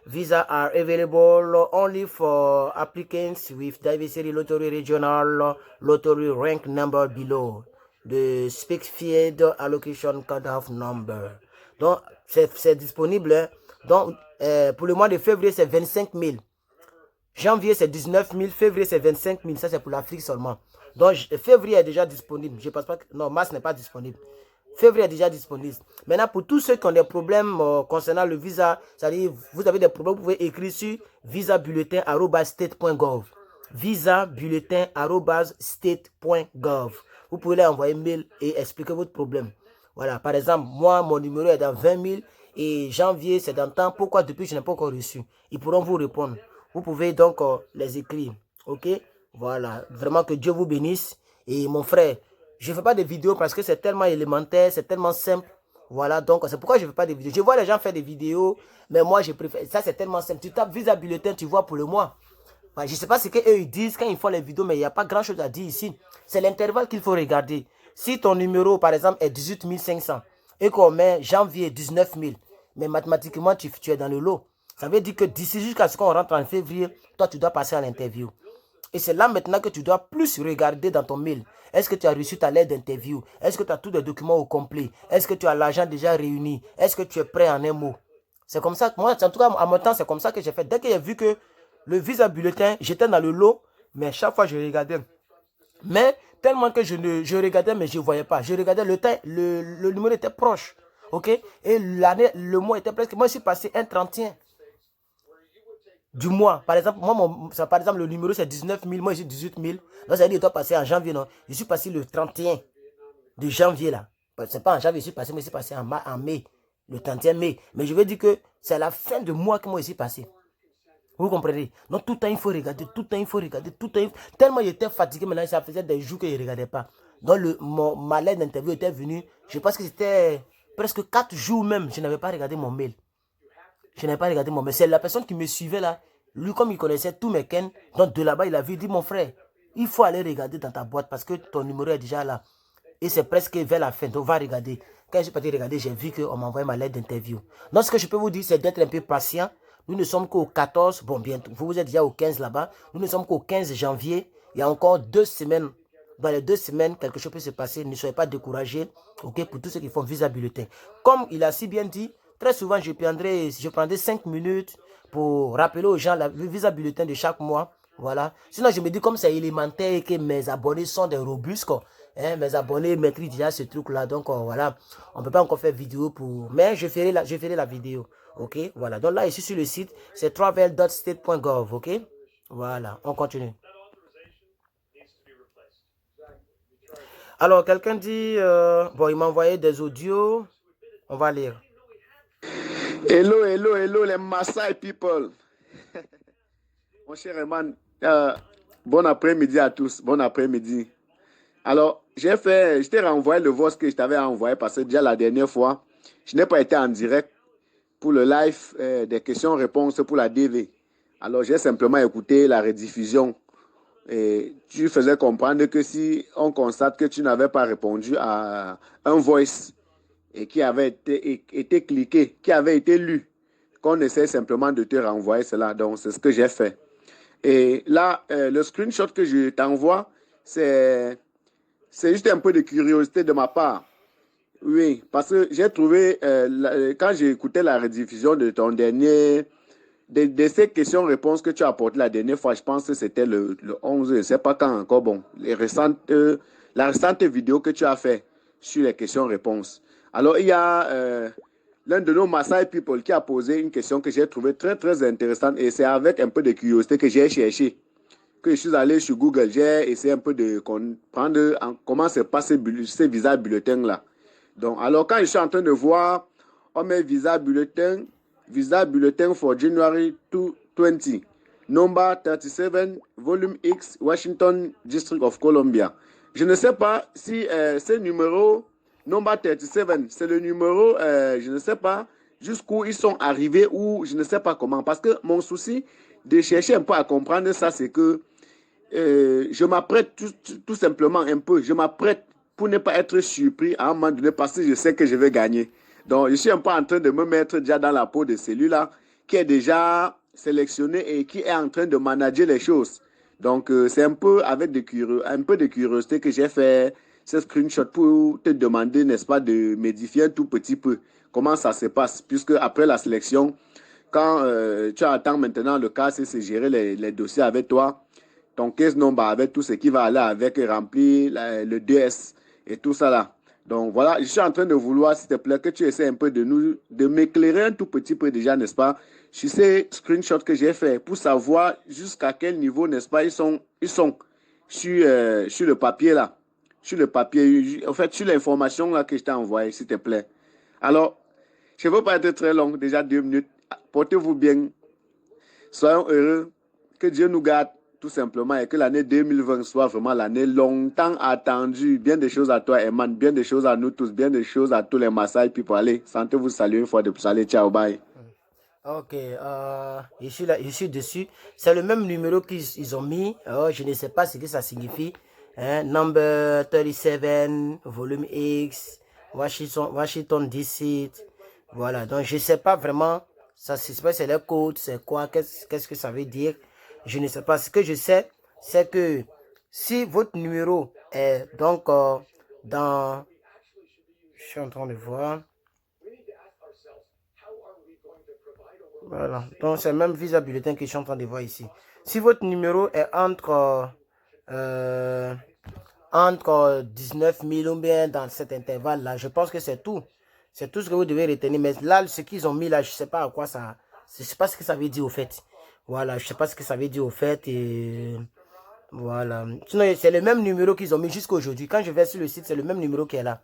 visas are available only for applicants with diversity lottery regional lottery rank number below de Speakfield Allocation Cut-off Number. Donc, c'est disponible. Hein. Donc, pour le mois de février, c'est 25 000. Janvier, c'est 19 000. Février, c'est 25 000. Ça, c'est pour l'Afrique seulement. Donc, février est déjà disponible. Je pense pas que... Non, mars n'est pas disponible. Février est déjà disponible. Maintenant, pour tous ceux qui ont des problèmes concernant le visa, c'est-à-dire, vous avez des problèmes, vous pouvez écrire sur visabulletin@state.gov. visabulletin@state.gov. Vous pouvez leur envoyer un mail et expliquer votre problème. Voilà, par exemple, moi, mon numéro est dans 20 000 et janvier, c'est dans temps. Pourquoi depuis je n'ai pas encore reçu? Ils pourront vous répondre. Vous pouvez donc les écrire. Ok? Voilà, vraiment que Dieu vous bénisse. Et mon frère, je ne fais pas de vidéos parce que c'est tellement élémentaire, c'est tellement simple. Voilà, donc c'est pourquoi je ne fais pas de vidéos. Je vois les gens faire des vidéos, mais moi je préfère. Ça c'est tellement simple. Tu tapes Visa Bulletin, tu vois pour le mois. Enfin, je ne sais pas ce qu'eux ils disent quand ils font les vidéos, mais il n'y a pas grand chose à dire ici. C'est l'intervalle qu'il faut regarder. Si ton numéro, par exemple, est 18 500 et qu'on met janvier 19 000, mais mathématiquement tu es dans le lot. Ça veut dire que d'ici jusqu'à ce qu'on rentre en février, toi tu dois passer à l'interview. Et c'est là maintenant que tu dois plus regarder dans ton mail. Est-ce que tu as reçu ta lettre d'interview? Est-ce que tu as tous les documents au complet? Est-ce que tu as l'argent déjà réuni? Est-ce que tu es prêt en un mot? C'est comme ça, moi, en tout cas, à mon temps, c'est comme ça que j'ai fait. Dès que j'ai vu que le visa bulletin, j'étais dans le lot, mais chaque fois, je regardais. Mais tellement que je regardais, mais je ne voyais pas. Je regardais le temps, le numéro était proche. OK? Et l'année, le mois était presque... Moi, je suis passé un 31 du mois. Par exemple, moi, par exemple, le numéro, c'est 19 000. Moi, j'ai 18 000. Donc, ça veut dire que je dois passer en janvier, non? Je suis passé le 31 de janvier, là. C'est pas en janvier, je suis passé, mais je suis passé en mai. Le 31 mai. Mais je veux dire que c'est à la fin de mois que moi, je suis passé. Vous comprenez? Donc, tout le temps, il faut regarder. Tout le temps, il faut regarder. Tout le temps, tellement j'étais fatigué, maintenant, ça faisait des jours que je ne regardais pas. Donc, ma lettre d'interview était venue. Je pense que c'était presque 4 jours même. Je n'avais pas regardé mon mail. Je n'avais pas regardé mon mail. C'est la personne qui me suivait là. Lui, comme il connaissait tous mes ken, donc de là-bas, il avait dit, mon frère, il faut aller regarder dans ta boîte parce que ton numéro est déjà là. Et c'est presque vers la fin. Donc, va regarder. Quand je suis parti regarder, j'ai vu qu'on m'a envoyé ma lettre d'interview. Donc, ce que je peux vous dire, c'est d'être un peu patient. Nous ne sommes qu'au 14. Bon, bientôt. Vous êtes déjà au 15 là-bas. Nous ne sommes qu'au 15 janvier. Il y a encore 2 semaines. Dans les 2 semaines, quelque chose peut se passer. Ne soyez pas découragés. OK, pour tous ceux qui font visa bulletin. Comme il a si bien dit, très souvent, je prendrai 5 minutes pour rappeler aux gens le visa bulletin de chaque mois. Voilà. Sinon, je me dis comme c'est élémentaire et que mes abonnés sont des robustes. Quoi. Hein, mes abonnés maîtrisent déjà ce truc-là. Donc, voilà. On ne peut pas encore faire vidéo pour... Mais je ferai la vidéo. OK. Voilà. Donc là, ici sur le site, c'est travel.state.gov. OK. Voilà. On continue. Alors, quelqu'un dit... bon, il m'a envoyé des audios. On va lire. Hello, hello, hello, les Maasai people. Mon cher Eman, bon après-midi à tous. Bon après-midi. Alors, je t'ai renvoyé le voice que je t'avais envoyé parce que déjà la dernière fois, je n'ai pas été en direct pour le live des questions-réponses pour la DV. Alors, j'ai simplement écouté la rediffusion. Et tu faisais comprendre que si on constate que tu n'avais pas répondu à un voice et qui avait été cliqué, qui avait été lu, qu'on essaie simplement de te renvoyer cela. Donc, c'est ce que j'ai fait. Et là, le screenshot que je t'envoie, c'est juste un peu de curiosité de ma part. Oui, parce que j'ai trouvé, quand j'ai écouté la rediffusion de ton dernier, de ces questions-réponses que tu as apportées la dernière fois, je pense que c'était le 11, je ne sais pas quand encore, bon, la récente vidéo que tu as fait sur les questions-réponses. Alors, il y a l'un de nos Maasai people qui a posé une question que j'ai trouvée très, très intéressante et c'est avec un peu de curiosité que j'ai cherché. Que je suis allé sur Google, j'ai essayé un peu de comprendre comment se passent ces visa bulletins-là. Donc, alors, quand je suis en train de voir, on met visa bulletin for January 2020, number 37, volume X, Washington, District of Columbia. Je ne sais pas si ce numéro, number 37, c'est le numéro, je ne sais pas jusqu'où ils sont arrivés ou je ne sais pas comment. Parce que mon souci de chercher un peu à comprendre ça, c'est que je m'apprête tout simplement un peu, je m'apprête pour ne pas être surpris à un moment donné parce que je sais que je vais gagner. Donc, je suis un peu en train de me mettre déjà dans la peau de celui-là qui est déjà sélectionné et qui est en train de manager les choses. Donc, c'est un peu avec un peu de curiosité que j'ai fait ce screenshot pour te demander, n'est-ce pas, de modifier un tout petit peu comment ça se passe. Puisque après la sélection, quand tu attends maintenant le cas, c'est gérer les dossiers avec toi, ton case number avec tout ce qui va aller avec, remplir le DS et tout ça là. Donc voilà, je suis en train de vouloir, s'il te plaît, que tu essaies un peu de m'éclairer un tout petit peu déjà, n'est-ce pas, sur ces screenshots que j'ai fait pour savoir jusqu'à quel niveau, n'est-ce pas, ils sont sur le papier là. Sur le papier, en fait, sur l'information là que je t'ai envoyée, s'il te plaît. Alors, je ne veux pas être très long, déjà 2 minutes. Portez-vous bien. Soyons heureux. Que Dieu nous garde, tout simplement, et que l'année 2020 soit vraiment l'année longtemps attendue. Bien des choses à toi, Eman. Bien des choses à nous tous. Bien des choses à tous les Maasai people. Allez, sentez-vous saluer une fois de plus. Allez, ciao, bye. Ok, je suis là, je suis dessus. C'est le même numéro qu'ils ont mis. Je ne sais pas ce que ça signifie. Number 37, volume X, Washington DC. Voilà, donc je ne sais pas vraiment. Ça, c'est les codes, c'est quoi, qu'est-ce que ça veut dire. Je ne sais pas. Ce que je sais, c'est que si votre numéro est donc dans... Je suis en train de voir. Voilà. Donc, c'est le même Visa Bulletin que je suis en train de voir ici. Si votre numéro est entre 19 000 ou bien dans cet intervalle-là, je pense que c'est tout. C'est tout ce que vous devez retenir. Mais là, ce qu'ils ont mis là, je ne sais pas à quoi ça... Je ne sais pas ce que ça veut dire au fait. Voilà, je ne sais pas ce que ça veut dire au fait. Et voilà. Sinon, c'est le même numéro qu'ils ont mis jusqu'à aujourd'hui. Quand je vais sur le site, c'est le même numéro qui est là.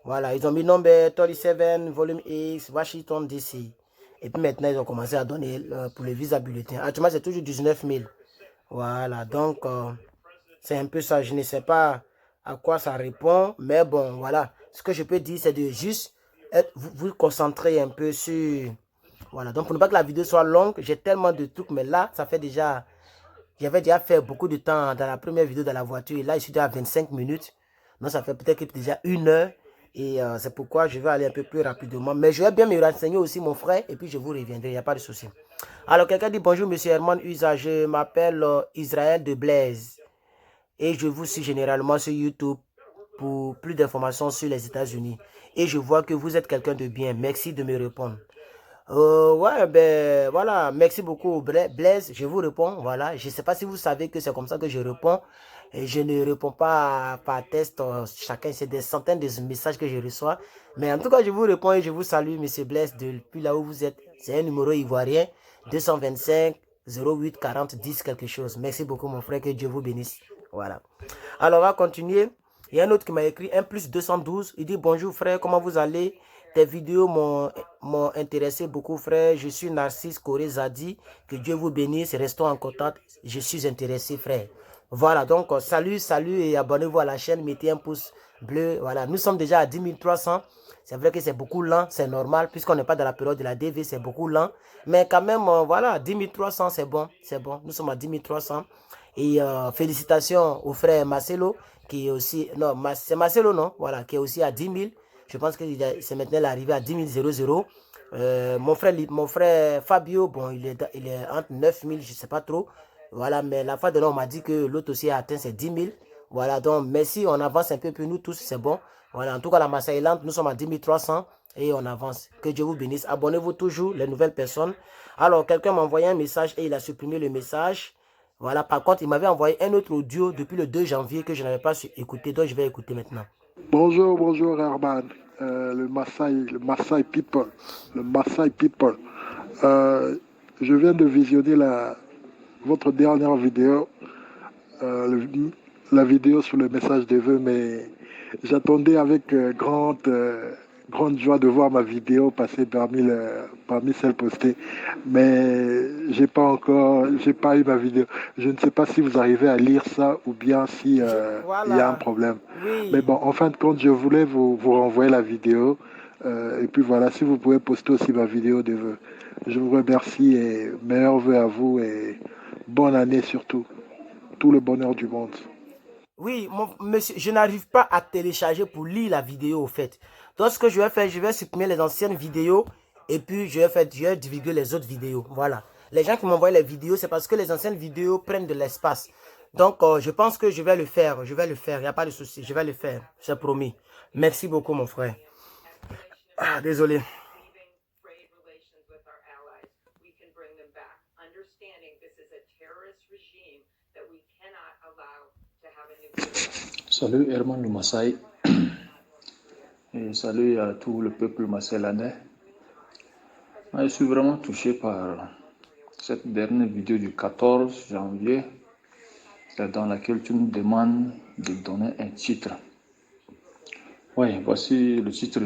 Voilà, ils ont mis number 37, volume X, Washington DC. Et puis maintenant, ils ont commencé à donner pour le Visa Bulletin. Actuellement, c'est toujours 19 000. Voilà, donc c'est un peu ça. Je ne sais pas à quoi ça répond. Mais bon, voilà. Ce que je peux dire, c'est de juste vous concentrer un peu sur... Voilà, donc pour ne pas que la vidéo soit longue, j'ai tellement de trucs. Mais là, ça fait déjà... J'avais déjà fait beaucoup de temps dans la première vidéo dans la voiture. Et là, je suis déjà à 25 minutes. Donc, ça fait peut-être déjà 1 heure. Et c'est pourquoi je vais aller un peu plus rapidement. Mais je vais bien me renseigner aussi, mon frère. Et puis, je vous reviendrai. Il n'y a pas de souci. Alors, quelqu'un dit bonjour, monsieur Herman Usa. Je m'appelle Israël de Blaise. Et je vous suis généralement sur YouTube pour plus d'informations sur les États-Unis. Et je vois que vous êtes quelqu'un de bien. Merci de me répondre. Ouais, ben voilà. Merci beaucoup, Blaise. Je vous réponds. Voilà. Je ne sais pas si vous savez que c'est comme ça que je réponds. Et je ne réponds pas par test. Chacun, c'est des centaines de messages que je reçois. Mais en tout cas, je vous réponds et je vous salue, monsieur Blaise, depuis là où vous êtes. C'est un numéro ivoirien. 225 08 40 10 quelque chose. Merci beaucoup, mon frère. Que Dieu vous bénisse. Voilà. Alors, on va continuer. Il y a un autre qui m'a écrit 1 + 212. Il dit bonjour, frère. Comment vous allez? Tes vidéos m'ont intéressé beaucoup, frère. Je suis Narcisse Coré Zadi. Que Dieu vous bénisse. Restons en contact. Je suis intéressé, frère. Voilà, donc salut et abonnez-vous à la chaîne. Mettez un pouce bleu. Voilà, nous sommes déjà à 10 300. C'est vrai que c'est beaucoup lent, c'est normal. Puisqu'on n'est pas dans la période de la DV, c'est beaucoup lent. Mais quand même, voilà, 10 300, c'est bon. C'est bon. Nous sommes à 10 300. Et félicitations au frère Marcelo, qui est aussi... Non, c'est Marcelo, non? Voilà, qui est aussi à 10 000. Je pense que c'est maintenant l'arrivée à 10 000. Mon frère Fabio, bon, il est entre 9 000, je ne sais pas trop. Voilà, mais la fois de là, on m'a dit que l'autre aussi a atteint ses 10 000. Voilà, donc merci, on avance un peu plus, nous tous, c'est bon. Voilà, en tout cas, la Massaïlande, nous sommes à 10 300 et on avance. Que Dieu vous bénisse. Abonnez-vous toujours, les nouvelles personnes. Alors, quelqu'un m'a envoyé un message et il a supprimé le message. Voilà, par contre, il m'avait envoyé un autre audio depuis le 2 janvier que je n'avais pas su écouter, donc je vais écouter maintenant. Bonjour Herman, le Maasai People. Je viens de visionner votre dernière vidéo, la vidéo sur le message des vœux, mais j'attendais avec grande joie de voir ma vidéo passer parmi celles postées, mais j'ai pas eu ma vidéo. Je ne sais pas si vous arrivez à lire ça ou bien si Voilà. il y a un problème. Oui. Mais bon, en fin de compte, je voulais vous renvoyer la vidéo. Et puis voilà, si vous pouvez poster aussi ma vidéo de vœux. Je vous remercie et meilleurs vœux à vous et bonne année surtout. Tout le bonheur du monde. Oui, monsieur, je n'arrive pas à télécharger pour lire la vidéo au fait. Donc ce que je vais faire, je vais supprimer les anciennes vidéos et puis je vais divulguer les autres vidéos. Voilà. Les gens qui m'envoient les vidéos, c'est parce que les anciennes vidéos prennent de l'espace. Donc, je pense que je vais le faire. Je vais le faire. Il n'y a pas de souci. Je vais le faire. J'ai promis. Merci beaucoup, mon frère. Ah, désolé. Salut Herman le Maasai et salut à tout le peuple massélandais. Je suis vraiment touché par cette dernière vidéo du 14 janvier dans laquelle tu nous demandes de donner un titre. Oui, voici le titre,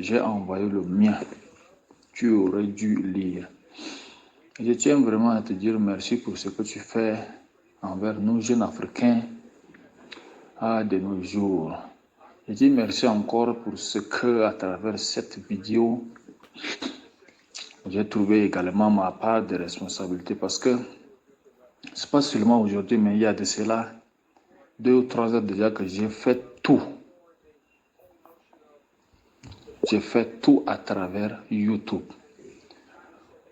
j'ai envoyé le mien. Tu aurais dû lire. Et je tiens vraiment à te dire merci pour ce que tu fais envers nous jeunes Africains de nos jours. Je dis merci encore pour ce que, à travers cette vidéo, j'ai trouvé également ma part de responsabilité parce que c'est pas seulement aujourd'hui, mais il y a de cela 2 ou 3 heures déjà que j'ai fait tout. J'ai fait tout à travers YouTube.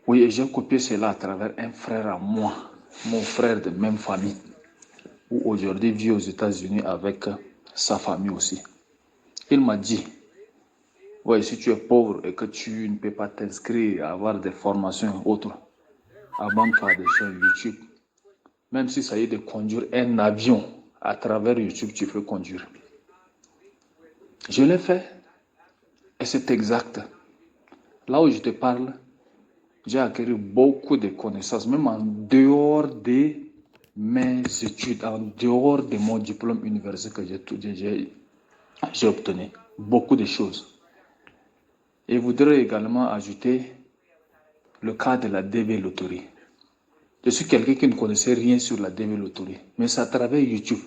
Oui, et j'ai copié cela à travers un frère à moi, mon frère de même famille, où aujourd'hui vit aux États-Unis avec sa famille aussi. Il m'a dit, ouais, si tu es pauvre et que tu ne peux pas t'inscrire à avoir des formations autres, abonne-toi à des chaînes YouTube. Même si ça y est de conduire un avion à travers YouTube, tu peux conduire. Je l'ai fait et c'est exact. Là où je te parle, j'ai acquis beaucoup de connaissances, même en dehors de mes études, en dehors de mon diplôme universitaire que j'ai obtenu. Beaucoup de choses. Et je voudrais également ajouter le cas de la DB Lottery. Je suis quelqu'un qui ne connaissait rien sur la DB Lottery, mais c'est à travers YouTube.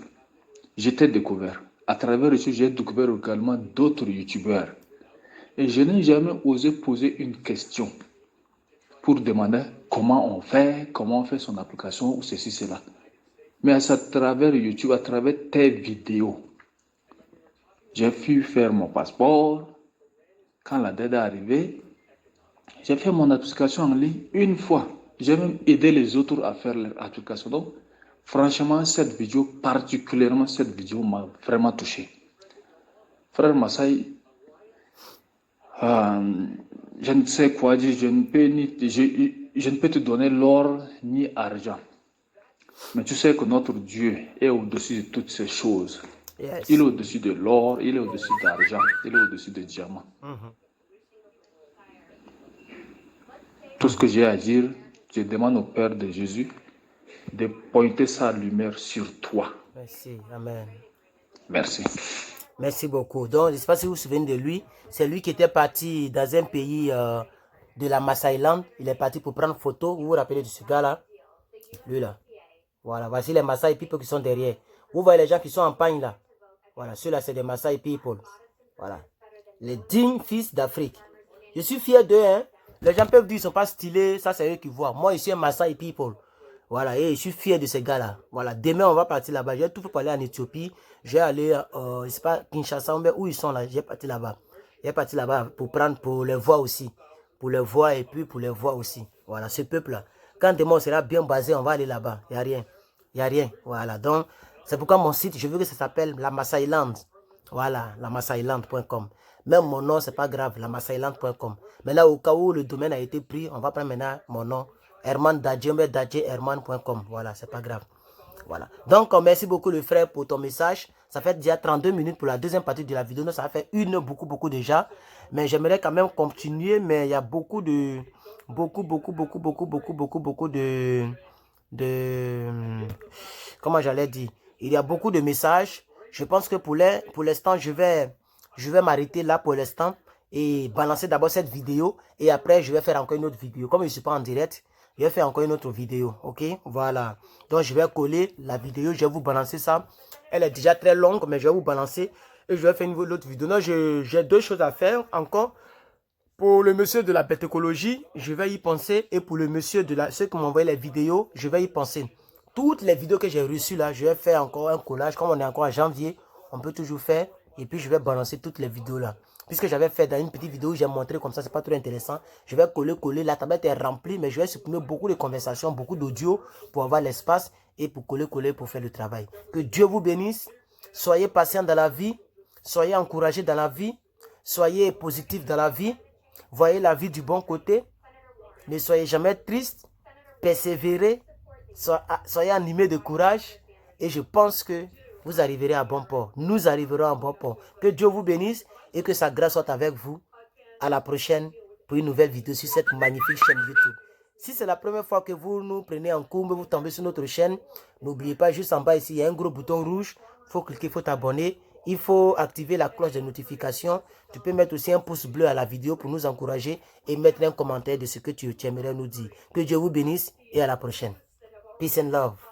J'étais découvert. À travers YouTube, j'ai découvert également d'autres YouTubeurs. Et je n'ai jamais osé poser une question pour demander comment on fait son application ou ceci, cela. Mais c'est à travers YouTube, à travers tes vidéos, j'ai pu faire mon passeport. Quand la dette est arrivée, j'ai fait mon application en ligne une fois. J'ai même aidé les autres à faire leur application. Donc, franchement, cette vidéo, particulièrement cette vidéo, m'a vraiment touché. Frère Maasai, je ne sais quoi dire, je ne peux te donner l'or ni argent. Mais tu sais que notre Dieu est au-dessus de toutes ces choses. Yes. Il est au-dessus de l'or, il est au-dessus de l'argent, il est au-dessus des diamants. Tout ce que j'ai à dire, je demande au Père de Jésus de pointer sa lumière sur toi. Merci, amen. Merci. Merci beaucoup. Donc, je ne sais pas si vous vous souvenez de lui. C'est lui qui était parti dans un pays de la Maasai-land. Il est parti pour prendre photo. Vous vous rappelez de ce gars-là? Lui là. Voilà, voici les Maasai people qui sont derrière. Vous voyez les gens qui sont en pagne là. Voilà, ceux-là, c'est des Maasai people. Voilà. Les dignes fils d'Afrique. Je suis fier d'eux, hein. Les gens peuvent dire qu'ils ne sont pas stylés. Ça, c'est eux qui voient. Moi, je suis un Maasai people. Voilà, et je suis fier de ces gars-là. Voilà, demain, on va partir là-bas. J'ai tout fait pour aller en Éthiopie. Je vais aller, je sais pas, Kinshasa, où ils sont là. J'ai parti là-bas. J'ai parti là-bas pour les voir aussi. Pour les voir et puis pour les voir aussi. Voilà, ce peuple-là. Quand demain, on sera bien basé, on va aller là-bas. Il n'y a rien. Il n'y a rien. Voilà, donc, c'est pourquoi mon site, je veux que ça s'appelle la Maasailand. Voilà, la Maasailand.com. Même mon nom, c'est pas grave, la Maasailand.com. Mais là, au cas où le domaine a été pris, on va prendre maintenant mon nom. Herman Dadje, Herman.com. Voilà, c'est pas grave. Voilà. Donc, merci beaucoup le frère pour ton message. Ça fait déjà 32 minutes pour la deuxième partie de la vidéo. Donc, ça fait beaucoup déjà. Mais j'aimerais quand même continuer. Mais il y a beaucoup de... Comment j'allais dire? Il y a beaucoup de messages. Je pense que pour l'instant, je vais m'arrêter là pour l'instant. Et balancer d'abord cette vidéo. Et après, je vais faire encore une autre vidéo. Comme je ne suis pas en direct, je vais faire encore une autre vidéo, ok? Voilà. Donc, je vais coller la vidéo, je vais vous balancer ça. Elle est déjà très longue, mais je vais vous balancer. Et je vais faire une autre vidéo. Donc, j'ai 2 choses à faire encore. Pour le monsieur de la bête écologie, je vais y penser. Et pour le monsieur de ceux qui m'ont envoyé les vidéos, je vais y penser. Toutes les vidéos que j'ai reçues là, je vais faire encore un collage. Comme on est encore en janvier, on peut toujours faire. Et puis je vais balancer toutes les vidéos là. Puisque j'avais fait dans une petite vidéo, j'ai montré comme ça, c'est pas trop intéressant. Je vais coller. La tablette est remplie, mais je vais supprimer beaucoup de conversations, beaucoup d'audio pour avoir l'espace et pour coller pour faire le travail. Que Dieu vous bénisse. Soyez patient dans la vie. Soyez encouragés dans la vie. Soyez positifs dans la vie. Voyez la vie du bon côté. Ne soyez jamais tristes. Persévérez. Soyez animés de courage. Et je pense que vous arriverez à bon port. Nous arriverons à bon port. Que Dieu vous bénisse et que sa grâce soit avec vous. À la prochaine pour une nouvelle vidéo sur cette magnifique chaîne YouTube. Si c'est la première fois que vous nous prenez en cours, vous tombez sur notre chaîne, n'oubliez pas, juste en bas ici, il y a un gros bouton rouge. Il faut cliquer, il faut t'abonner. Il faut activer la cloche de notification. Tu peux mettre aussi un pouce bleu à la vidéo pour nous encourager et mettre un commentaire de ce que tu aimerais nous dire. Que Dieu vous bénisse et à la prochaine. Peace and love.